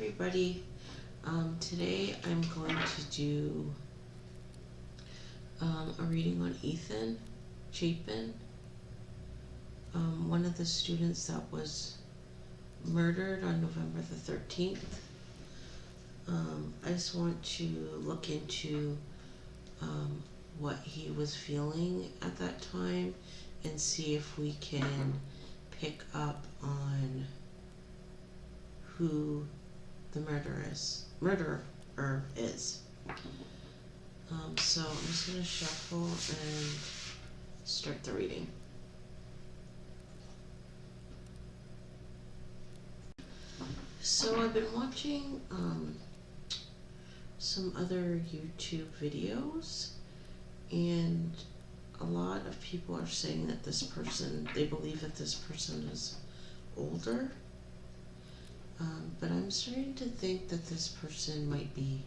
everybody. Today I'm going to do a reading on Ethan Chapin, one of the students that was murdered on November the 13th. I just want to look into what he was feeling at that time and see if we can pick up on who the murderer is. So I'm just going to shuffle and start the reading. So I've been watching some other YouTube videos, and a lot of people are saying that they believe that this person is older. But I'm starting to think that this person might be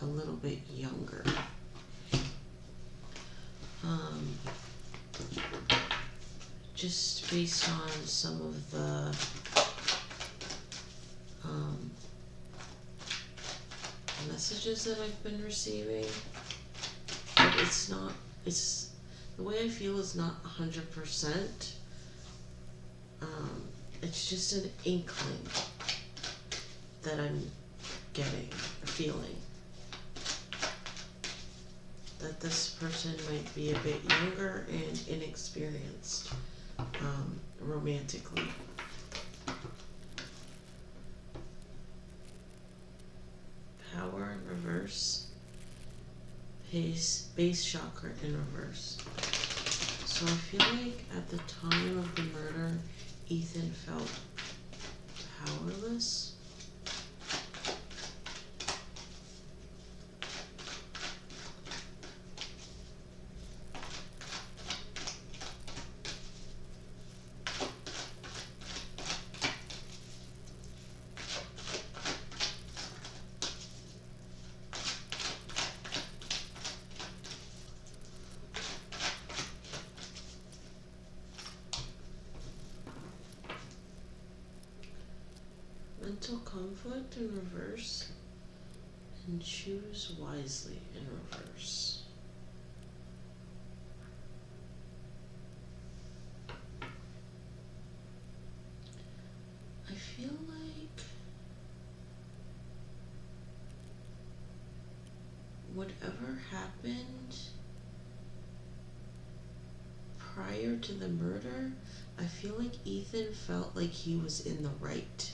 a little bit younger. Just based on some of the messages that I've been receiving. But the way I feel is not 100%. It's just an inkling that I'm getting, a feeling that this person might be a bit younger and inexperienced romantically. Power in reverse, base chakra in reverse. So I feel like at the time of the murder, Ethan felt powerless. Mental conflict in reverse, and choose wisely in reverse. I feel like whatever happened prior to the murder, I feel like Ethan felt like he was in the right.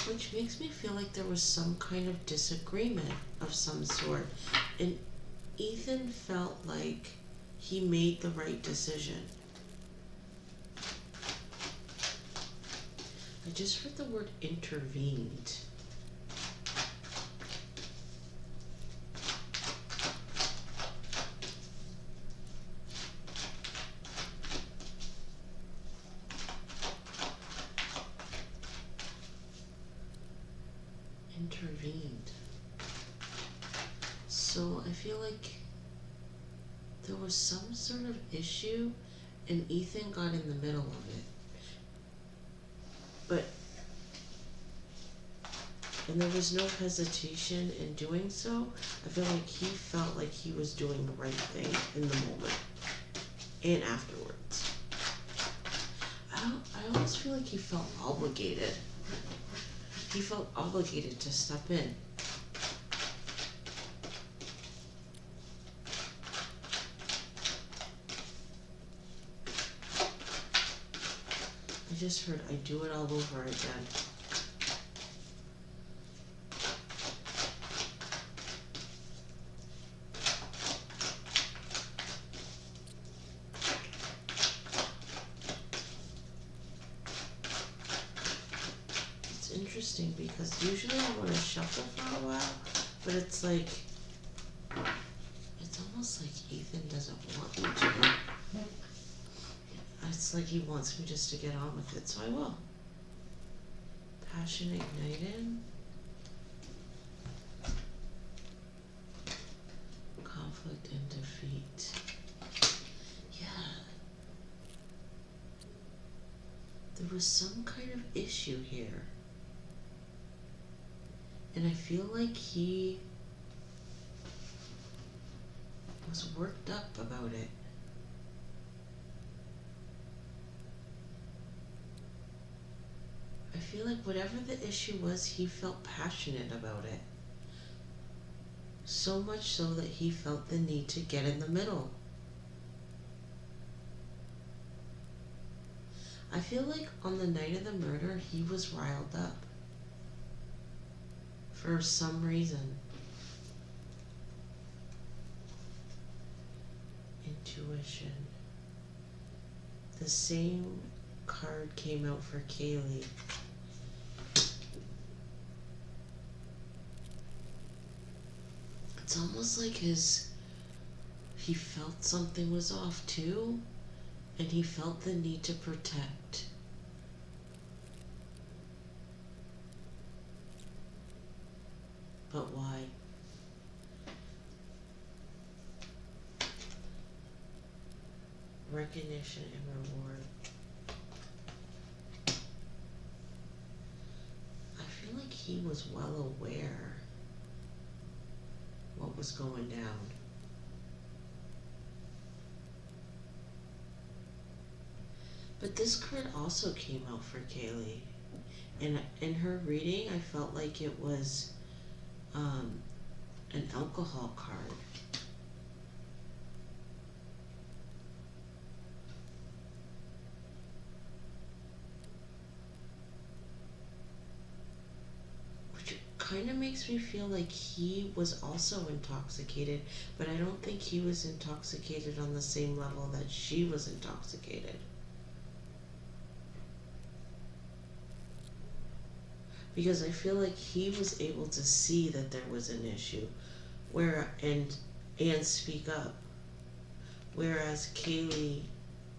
Which makes me feel like there was some kind of disagreement of some sort. And Ethan felt like he made the right decision. I just heard the word intervened. Intervened. So I feel like there was some sort of issue and Ethan got in the middle of it. And there was no hesitation in doing so. I feel like he felt like he was doing the right thing in the moment and afterwards. I almost feel like he felt obligated. He felt obligated to step in. I just heard, I do it all over again. Interesting, because usually I want to shuffle for a while, but it's like, it's almost like Ethan doesn't want me to. It's like he wants me just to get on with it, so I will. Passion ignited. Conflict and defeat. Yeah. There was some kind of issue here. And I feel like he was worked up about it. I feel like whatever the issue was, he felt passionate about it. So much so that he felt the need to get in the middle. I feel like on the night of the murder, he was riled up. For some reason. Intuition. The same card came out for Kaylee. It's almost like he felt something was off too, and he felt the need to protect. But why? Recognition and reward. I feel like he was well aware what was going down. But this card also came out for Kaylee. And in her reading, I felt like it was an alcohol card. Which kind of makes me feel like he was also intoxicated, but I don't think he was intoxicated on the same level that she was intoxicated. Because I feel like he was able to see that there was an issue, and speak up. Whereas Kaylee,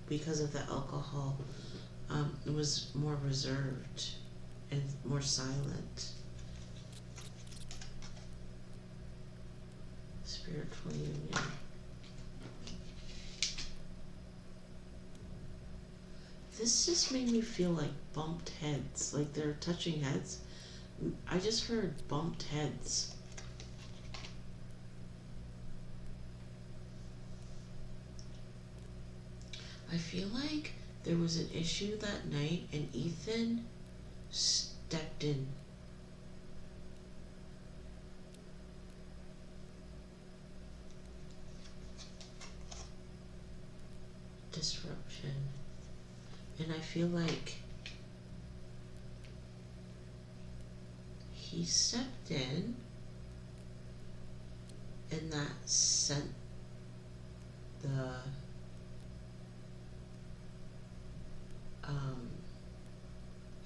because of the alcohol, was more reserved and more silent. Spiritual union. This just made me feel like bumped heads, like they're touching heads. I just heard bumped heads. I feel like there was an issue that night and Ethan stepped in. Disruption. And I feel like he stepped in and that sent the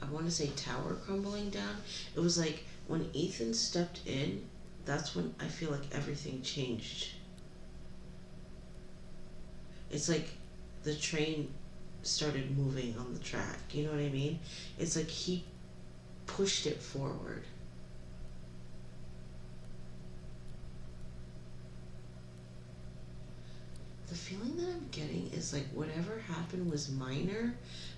I want to say tower crumbling down. It was like when Ethan stepped in, that's when I feel like everything changed. It's like the train started moving on the track, you know what I mean? It's like he pushed it forward. The feeling that I'm getting is like whatever happened was minor,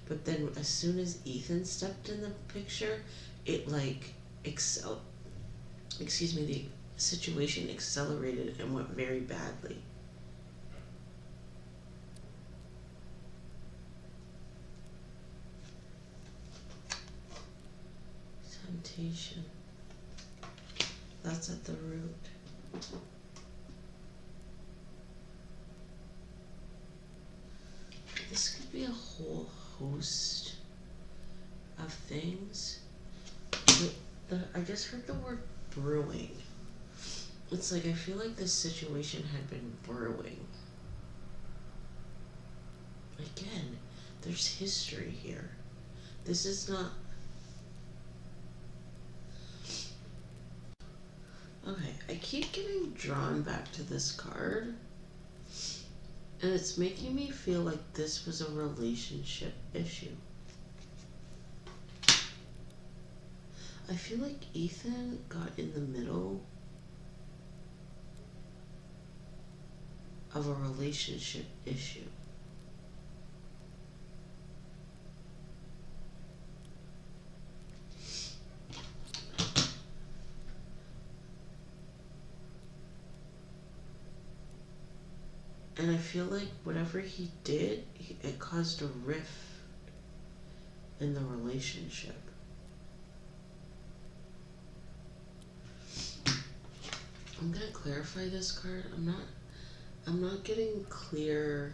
but then as soon as Ethan stepped in the picture, it like the situation accelerated and went very badly. Temptation. That's at the root. This could be a whole host of things. I just heard the word brewing. It's like I feel like this situation had been brewing. Again, there's history here. This is not... Okay, I keep getting drawn back to this card. And it's making me feel like this was a relationship issue. I feel like Ethan got in the middle of a relationship issue. And I feel like whatever he did, it caused a rift in the relationship. I'm gonna clarify this card. I'm not getting clear.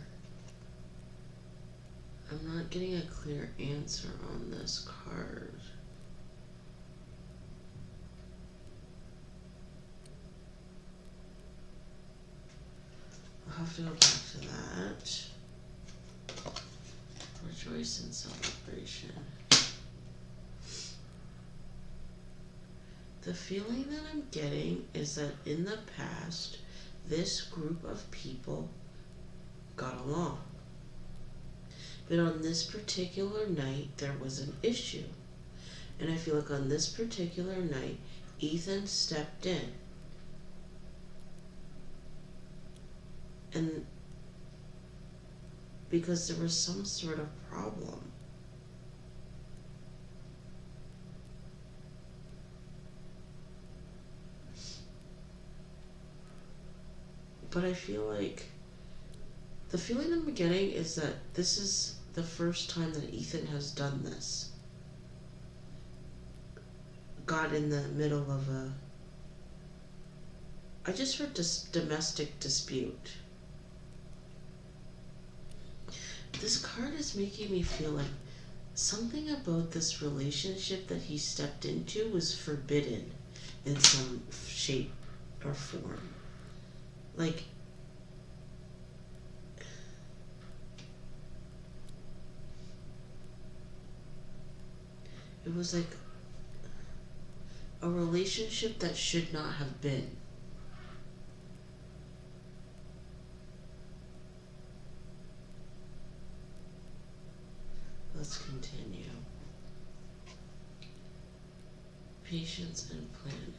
I'm not getting a clear answer on this card. I'll have to go back to that. Rejoice and celebration. The feeling that I'm getting is that in the past, this group of people got along. But on this particular night, there was an issue. And I feel like on this particular night, Ethan stepped in. And because there was some sort of problem. But I feel like the feeling I'm getting is that this is the first time that Ethan has done this. Got in the middle of I just heard domestic dispute. This card is making me feel like something about this relationship that he stepped into was forbidden in some shape or form. Like, it was like a relationship that should not have been. Let's continue. Patience and planning.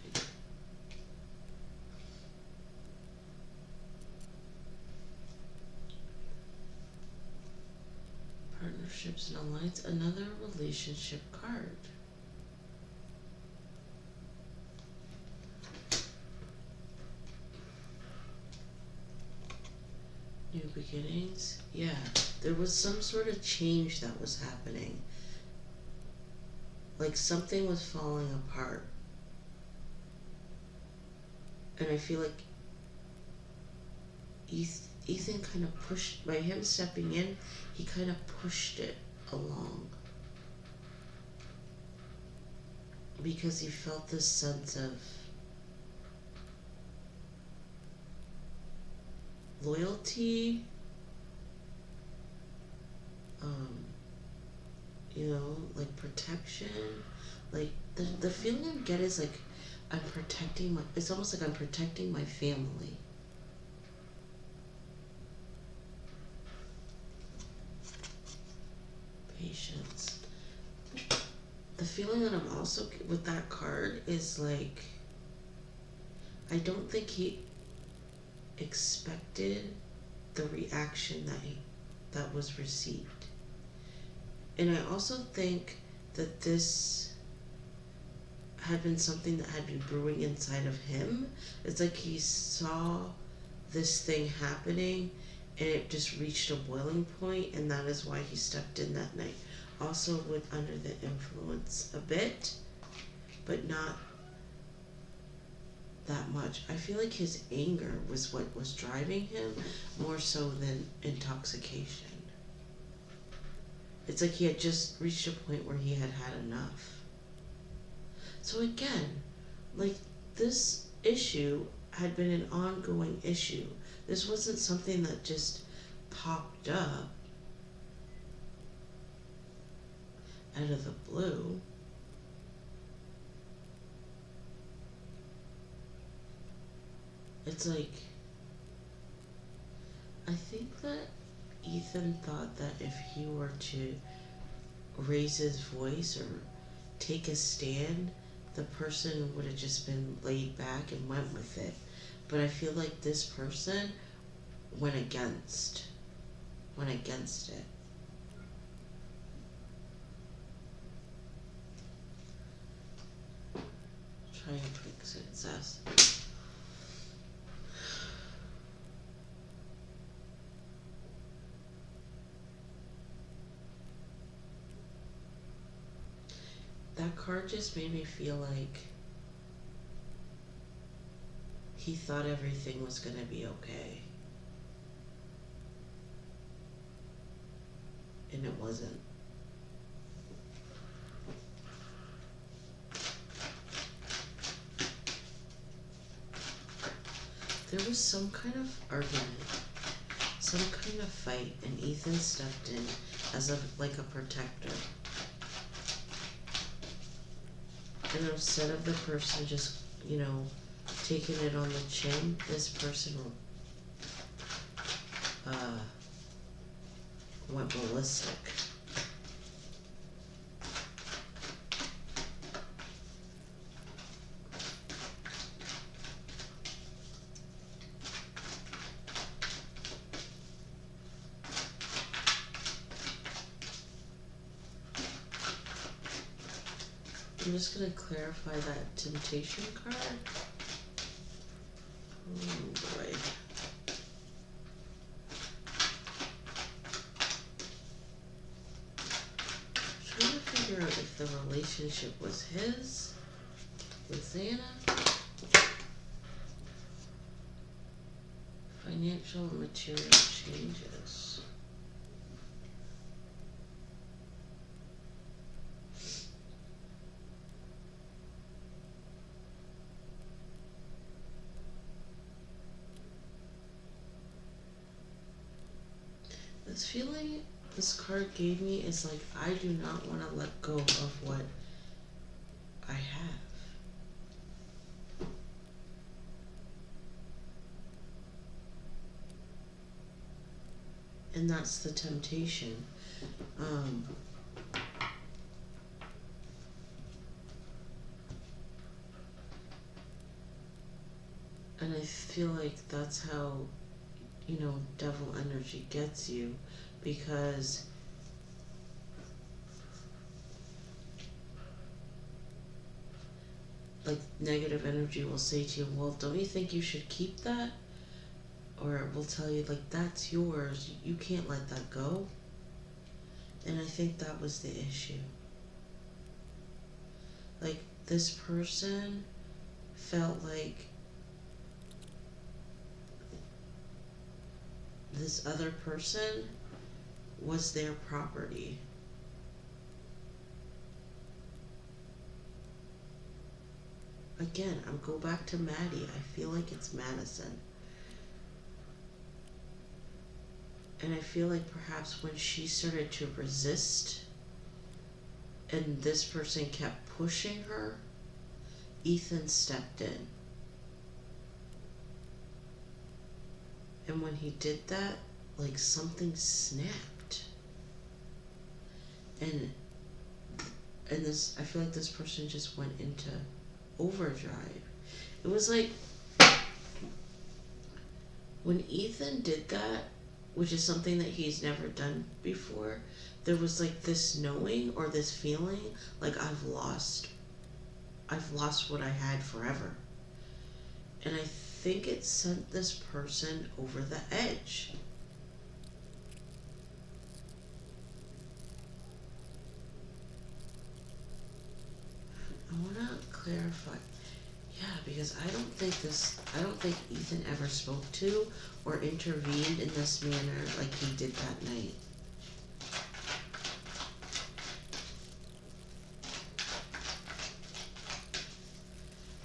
Partnerships and alliance, another relationship card. New beginnings. Yeah, there was some sort of change that was happening. Like something was falling apart. And I feel like Ethan kind of pushed, by him stepping in, he kind of pushed it along. Because he felt this sense of loyalty, like protection. Like the feeling I get is like I'm protecting it's almost like I'm protecting my family. Patience. The feeling that I'm also with that card is like I don't think he expected the reaction that was received. And I also think that this had been something that had been brewing inside of him. It's like he saw this thing happening and it just reached a boiling point, and that is why he stepped in that night. Also with under the influence a bit, but not that much. I feel like his anger was what was driving him more so than intoxication. It's like he had just reached a point where he had had enough. So again, like this issue had been an ongoing issue. This wasn't something that just popped up out of the blue. It's like, I think that Ethan thought that if he were to raise his voice or take a stand, the person would have just been laid back and went with it. But I feel like this person went against it. Try and pick success. That card just made me feel like he thought everything was gonna be okay. And it wasn't. There was some kind of argument, some kind of fight, and Ethan stepped in as like a protector. And instead of the person just, taking it on the chin, this person went ballistic. I'm just going to clarify that temptation card. Oh boy. Trying to figure out if the relationship was his with Xana. Financial and material changes. This feeling this card gave me is like, I do not want to let go of what I have. And that's the temptation. And I feel like that's how, devil energy gets you, because like negative energy will say to you, well, don't you think you should keep that? Or it will tell you, like, that's yours, you can't let that go. And I think that was the issue. Like, this person felt like this other person was their property. Again, I'll go back to Maddie. I feel like it's Madison. And I feel like perhaps when she started to resist and this person kept pushing her, Ethan stepped in. And when he did that, like something snapped. And this, I feel like this person just went into overdrive. It was like when Ethan did that, which is something that he's never done before, there was like this knowing or this feeling like I've lost what I had forever. And I think it sent this person over the edge. I want to clarify. Yeah, because I don't think Ethan ever spoke to or intervened in this manner like he did that night.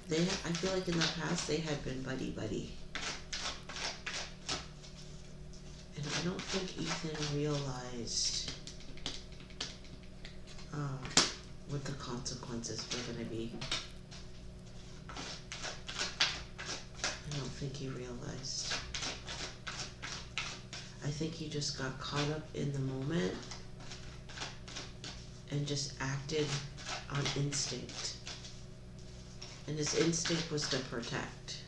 I feel like in the past they had been buddy-buddy. And I don't think Ethan realized what the consequences were going to be. I don't think he realized. I think he just got caught up in the moment and just acted on instinct. And his instinct was to protect.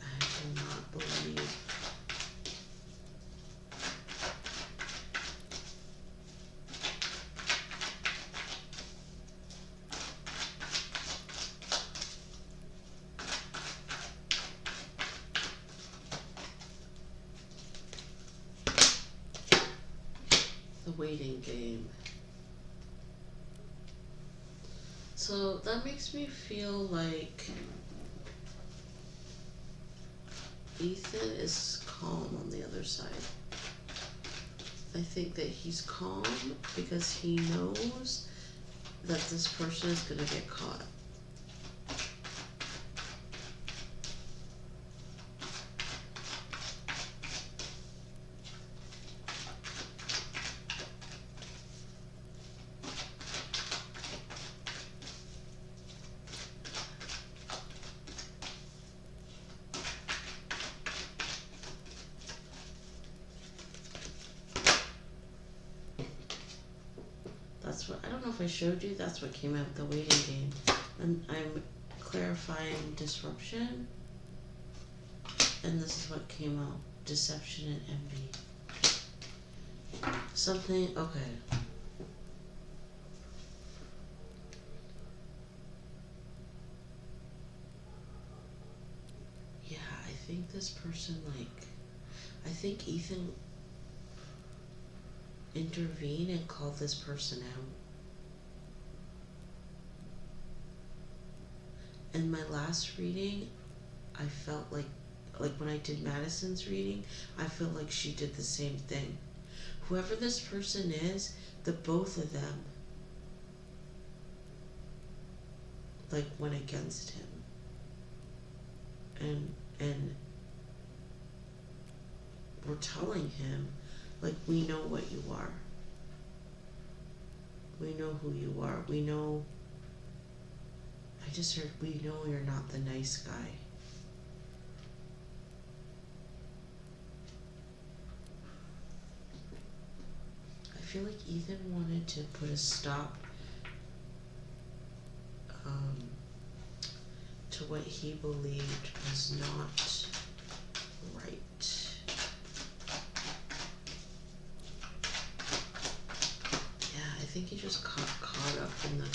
I do not believe. The waiting game. So that makes me feel like Ethan is calm on the other side. I think that he's calm because he knows that this person is going to get caught. That's what, I don't know if I showed you, that's what came out the waiting game. And I'm clarifying disruption. And this is what came out, deception and envy. Something, okay. Yeah, I think this person, like, I think Ethan intervened and called this person out. In my last reading, I felt like when I did Madison's reading, I feel like she did the same thing. Whoever this person is, the both of them, like, went against him. And we're telling him, like, we know what you are. We know who you are. We know, I just heard, we know you're not the nice guy. I feel like Ethan wanted to put a stop to what he believed was not right. Yeah, I think he just caught up in the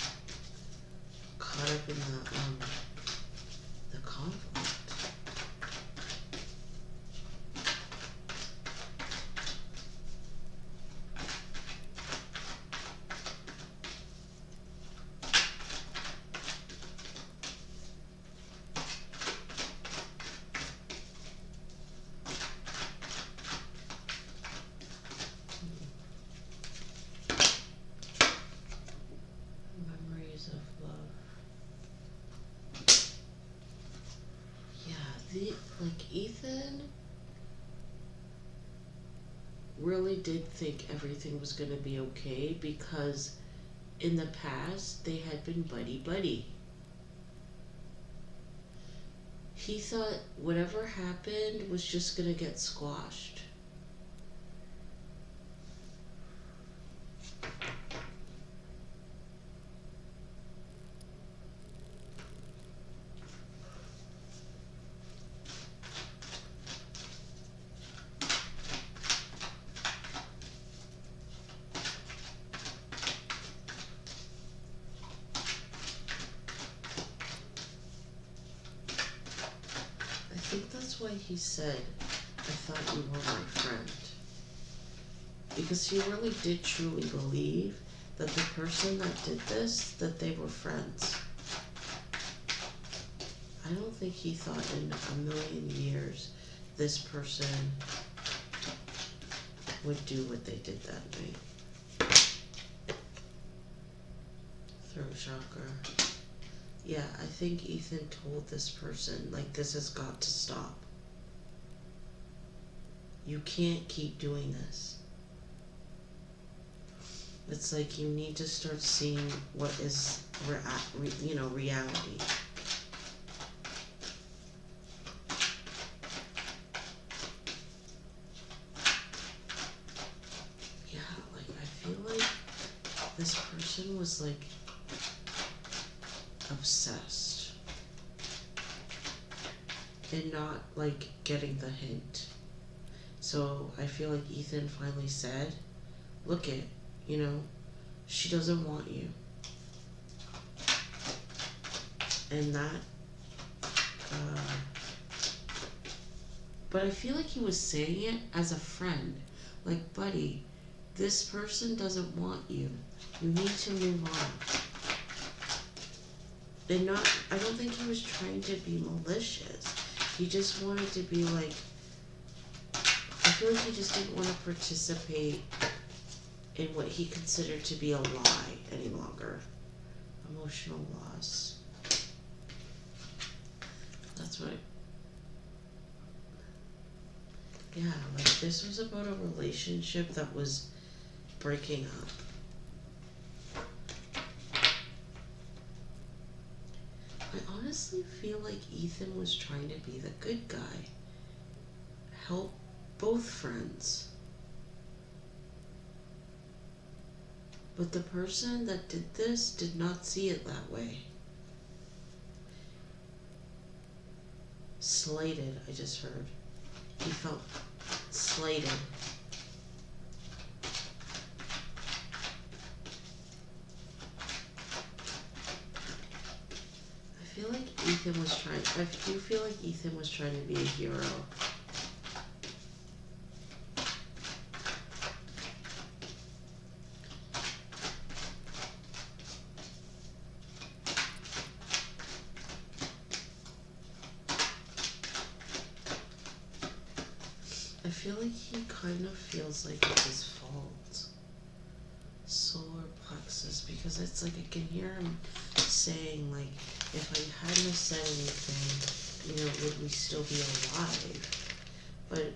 conflict. Memories of love. Yeah, like, Ethan really did think everything was going to be okay because in the past they had been buddy-buddy. He thought whatever happened was just going to get squashed. I think that's why he said, I thought you were my friend. Because he really did truly believe that the person that did this, that they were friends. I don't think he thought in a million years this person would do what they did that night. Throat chakra. Yeah, I think Ethan told this person, like, this has got to stop. You can't keep doing this. It's like you need to start seeing what is, reality. Yeah, like, I feel like this person was, like, obsessed and not, like, getting the hint. So I feel like Ethan finally said, look it, she doesn't want you. And that, but I feel like he was saying it as a friend. Like, buddy, this person doesn't want you. You need to move on. And not, I don't think he was trying to be malicious. He just wanted to be like, I feel like he just didn't want to participate in what he considered to be a lie any longer. Emotional loss. That's what yeah, like this was about a relationship that was breaking up. I honestly feel like Ethan was trying to be the good guy. Help both friends. But the person that did this did not see it that way. Slighted, I just heard. He felt slighted. I feel like Ethan was trying, I do feel like Ethan was trying to be a hero. I feel like he kind of feels like it's his fault. Solar plexus, because it's like I can hear him saying like, if I hadn't have said anything, you know, would we still be alive? But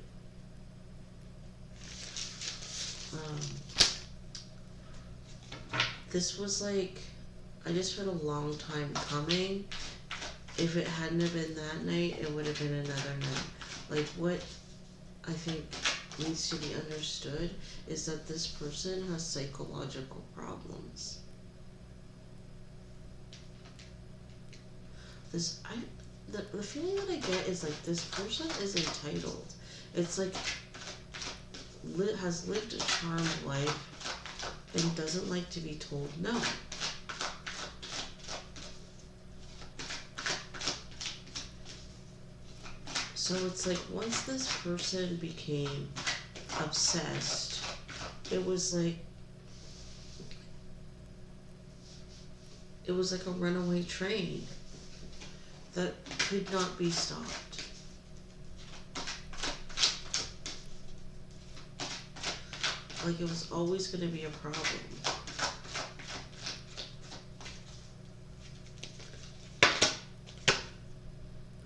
this was like, I just felt a long time coming. If it hadn't have been that night, it would have been another night. Like what I think needs to be understood is that this person has psychological problems. The feeling that I get is like this person is entitled. It's like has lived a charmed life and doesn't like to be told no. So it's like once this person became obsessed, it was like a runaway train that could not be stopped. Like it was always going to be a problem.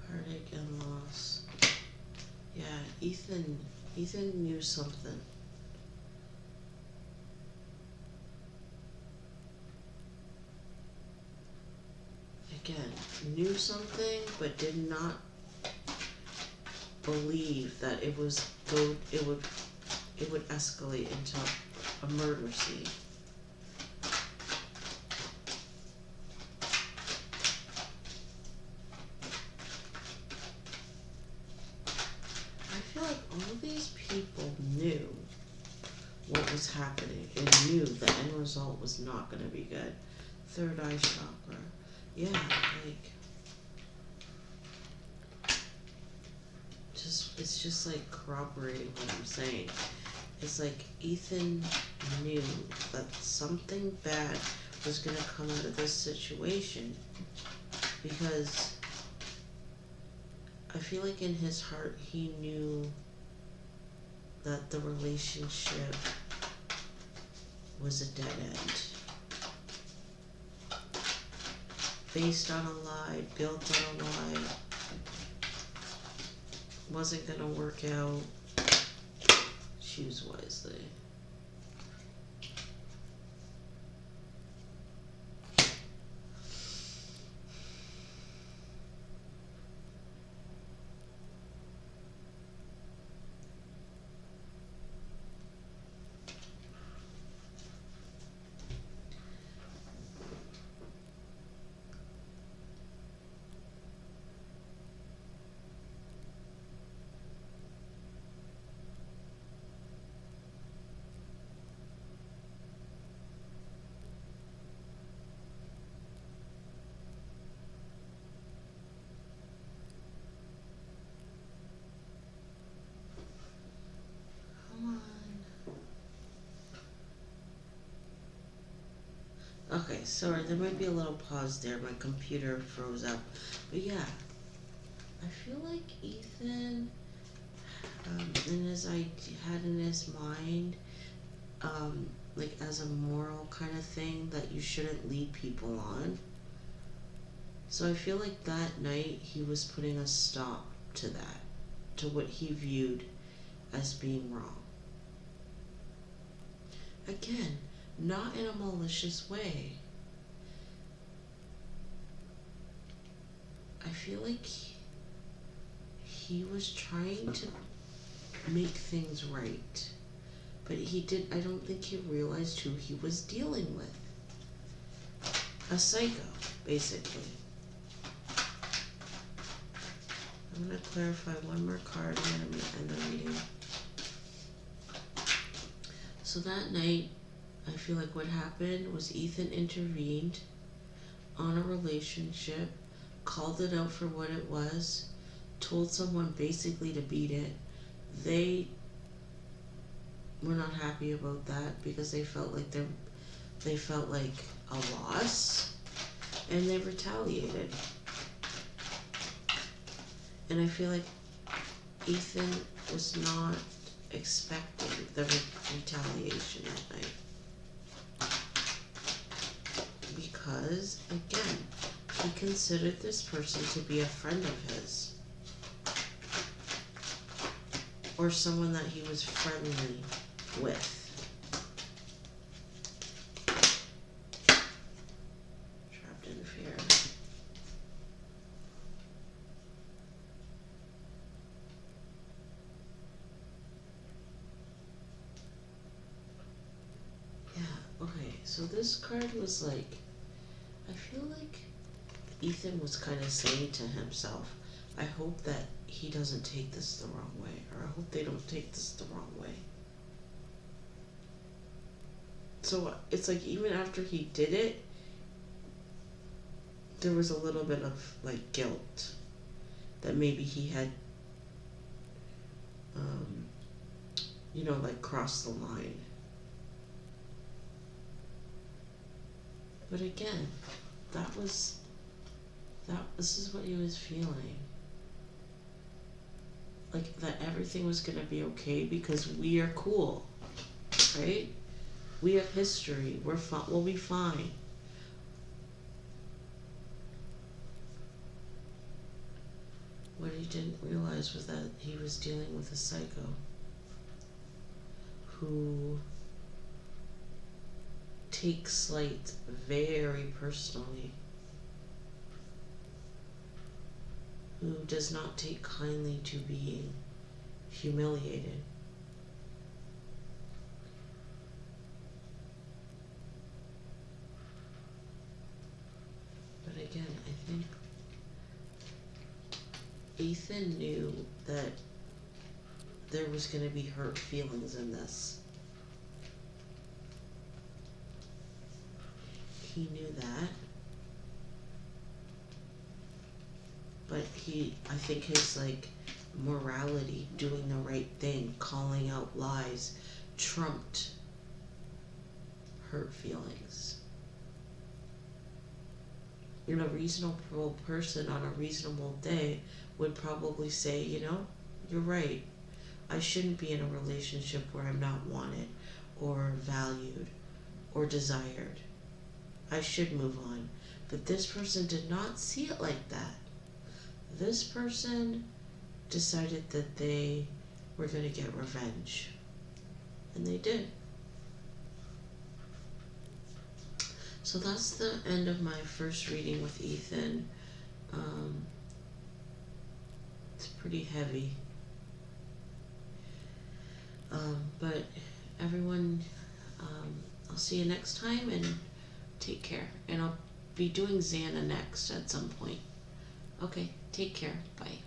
Heartache and loss. Yeah, Ethan knew something. Again, knew something but did not believe that it would escalate into a murder scene. I feel like all of these people knew what was happening and knew the end result was not going to be good. Third eye chakra. Yeah, like it's just like corroborating what I'm saying. It's like Ethan knew that something bad was gonna come out of this situation because I feel like in his heart he knew that the relationship was a dead end. Based on a lie, built on a lie, wasn't gonna work out. Choose wisely. Okay, sorry, there might be a little pause there. My computer froze up. But yeah, I feel like Ethan, had in his mind, like as a moral kind of thing that you shouldn't lead people on. So I feel like that night he was putting a stop to that, to what he viewed as being wrong. Again, not in a malicious way. I feel like he was trying to make things right. But I don't think he realized who he was dealing with. A psycho, basically. I'm going to clarify one more card and then I'm going to end the reading. So that night, I feel like what happened was Ethan intervened on a relationship, called it out for what it was, told someone basically to beat it. They were not happy about that because they felt like a loss, and they retaliated. And I feel like Ethan was not expecting the retaliation that night. Because, again, he considered this person to be a friend of his. Or someone that he was friendly with. Trapped in fear. Yeah, okay, so this card was like, I feel like Ethan was kind of saying to himself, I hope that he doesn't take this the wrong way, or I hope they don't take this the wrong way. So it's like even after he did it, there was a little bit of like guilt that maybe he had, like crossed the line. But again, this is what he was feeling. Like that everything was gonna be okay because we are cool, right? We have history. We'll be fine. What he didn't realize was that he was dealing with a psycho who takes slight very personally, who does not take kindly to being humiliated. But again, I think Ethan knew that there was going to be hurt feelings in this. He knew that. But I think his morality, doing the right thing, calling out lies, trumped hurt feelings. A reasonable person on a reasonable day would probably say, you're right. I shouldn't be in a relationship where I'm not wanted or valued or desired. I should move on. But this person did not see it like that. This person decided that they were going to get revenge. And they did. So that's the end of my first reading with Ethan. It's pretty heavy. But everyone, I'll see you next time and take care. And I'll be doing Xana next at some point. Okay, take care. Bye.